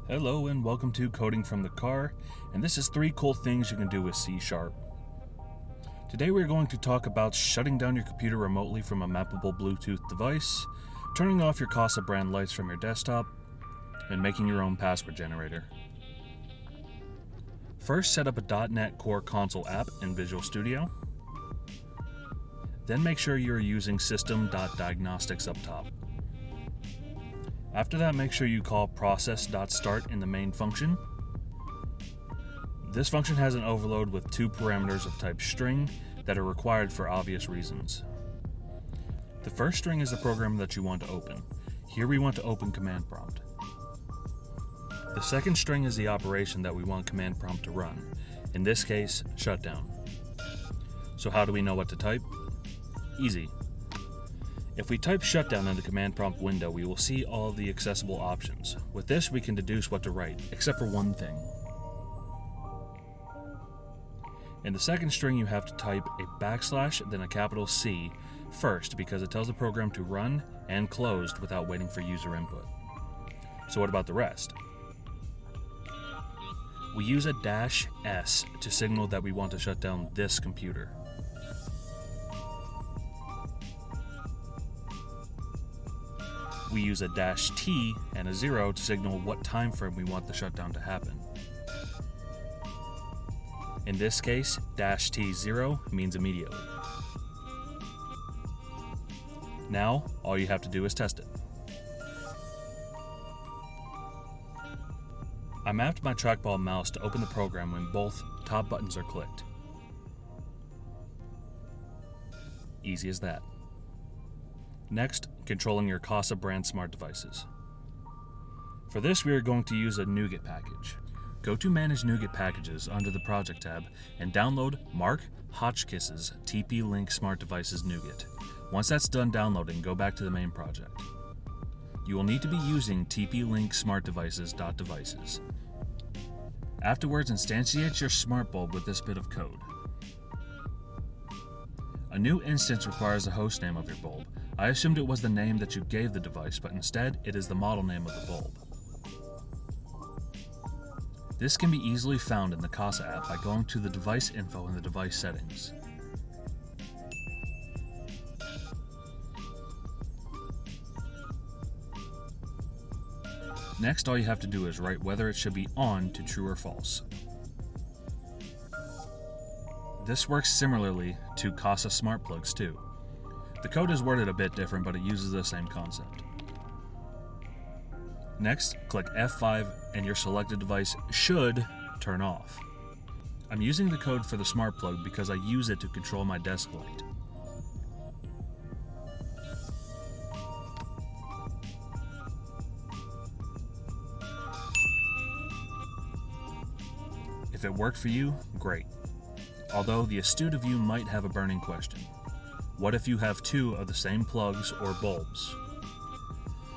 Hello and welcome to Coding from the Car, and this is 3 cool things you can do with C#. Today we're going to talk about shutting down your computer remotely from a mappable Bluetooth device, turning off your Casa brand lights from your desktop, and making your own password generator. First, set up a .NET Core console app in Visual Studio. Then make sure you're using system.diagnostics up top. After that, make sure you call process.start in the main function. This function has an overload with 2 parameters of type string that are required for obvious reasons. The first string is the program that you want to open. Here we want to open command prompt. The second string is the operation that we want command prompt to run. In this case, shutdown. So how do we know what to type? Easy. If we type shutdown in the command prompt window, we will see all of the accessible options. With this, we can deduce what to write, except for one thing. In the second string, you have to type a backslash, then a capital C first, because it tells the program to run and closed without waiting for user input. So what about the rest? We use a -S to signal that we want to shut down this computer. We use a -T and a 0 to signal what time frame we want the shutdown to happen. In this case, -T0 means immediately. Now, all you have to do is test it. I mapped my trackball mouse to open the program when both top buttons are clicked. Easy as that. Next, controlling your Casa brand smart devices. For this, we are going to use a NuGet package. Go to Manage NuGet Packages under the Project tab and download Mark Hotchkiss's TP-Link Smart Devices NuGet. Once that's done downloading, go back to the main project. You will need to be using TP-Link Smart Devices.devices. Afterwards, instantiate your smart bulb with this bit of code. A new instance requires a host name of your bulb. I assumed it was the name that you gave the device, but instead it is the model name of the bulb. This can be easily found in the Casa app by going to the device info in the device settings. Next, all you have to do is write whether it should be on to true or false. This works similarly to Casa smart plugs too. The code is worded a bit different, but it uses the same concept. Next, click F5 and your selected device should turn off. I'm using the code for the smart plug because I use it to control my desk light. If it worked for you, great. Although the astute of you might have a burning question. What if you have 2 of the same plugs or bulbs?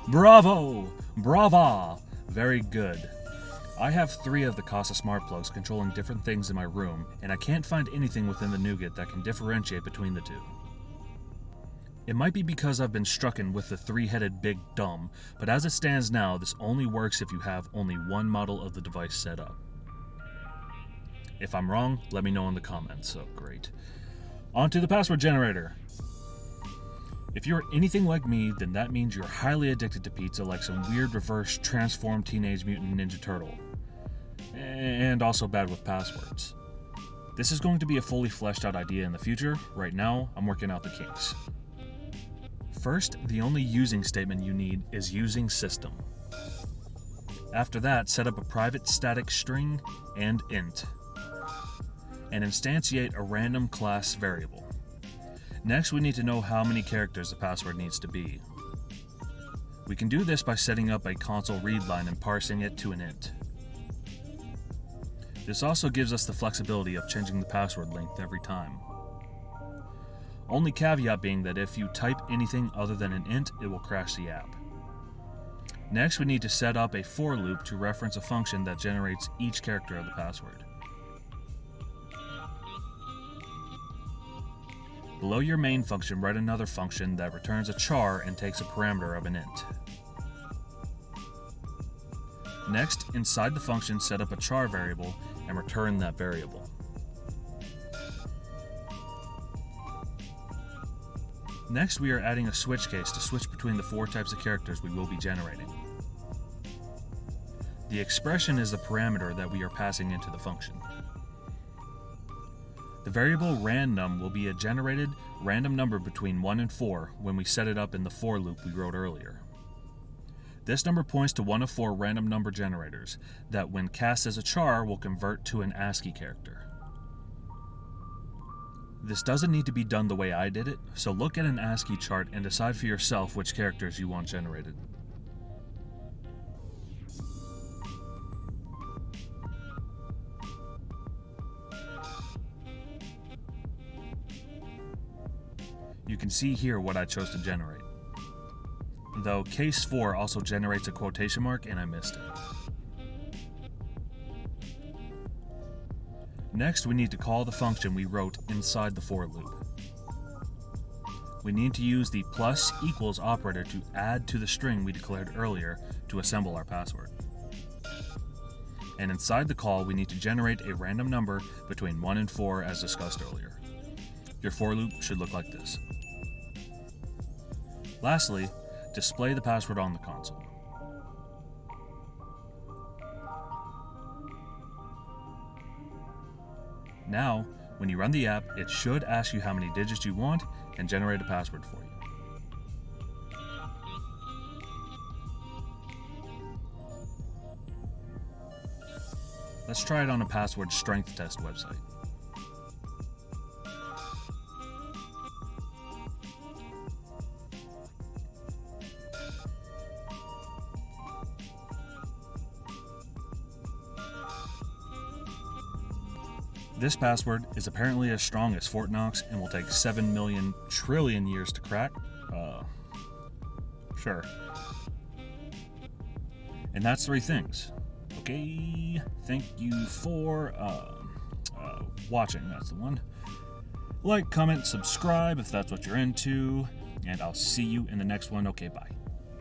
Bravo! Brava! Very good. I have 3 of the Casa smart plugs controlling different things in my room, and I can't find anything within the NuGet that can differentiate between the 2. It might be because I've been strucken with the 3-headed big dumb, but as it stands now, this only works if you have only one model of the device set up. If I'm wrong, let me know in the comments. Oh, great. On to the password generator. If you're anything like me, then that means you're highly addicted to pizza like some weird reverse transformed Teenage Mutant Ninja Turtle. And also bad with passwords. This is going to be a fully fleshed out idea in the future. Right now, I'm working out the kinks. First, the only using statement you need is using system. After that, set up a private static string and int. And instantiate a random class variable. Next, we need to know how many characters the password needs to be. We can do this by setting up a console read line and parsing it to an int. This also gives us the flexibility of changing the password length every time. Only caveat being that if you type anything other than an int, it will crash the app. Next, we need to set up a for loop to reference a function that generates each character of the password. Below your main function, write another function that returns a char and takes a parameter of an int. Next, inside the function, set up a char variable and return that variable. Next, we are adding a switch case to switch between the 4 types of characters we will be generating. The expression is the parameter that we are passing into the function. The variable random will be a generated random number between 1 and 4 when we set it up in the for loop we wrote earlier. This number points to one of 4 random number generators that, when cast as a char, will convert to an ASCII character. This doesn't need to be done the way I did it, so look at an ASCII chart and decide for yourself which characters you want generated. You can see here what I chose to generate. Though case 4 also generates a quotation mark and I missed it. Next, we need to call the function we wrote inside the for loop. We need to use the plus equals operator to add to the string we declared earlier to assemble our password. And inside the call, we need to generate a random number between 1 and 4 as discussed earlier. Your for loop should look like this. Lastly, display the password on the console. Now, when you run the app, it should ask you how many digits you want and generate a password for you. Let's try it on a password strength test website. This password is apparently as strong as Fort Knox and will take 7 million trillion years to crack. Sure. And that's 3 things. Okay, thank you for watching. That's the one. Like, comment, subscribe if that's what you're into, and I'll see you in the next one. Okay, bye.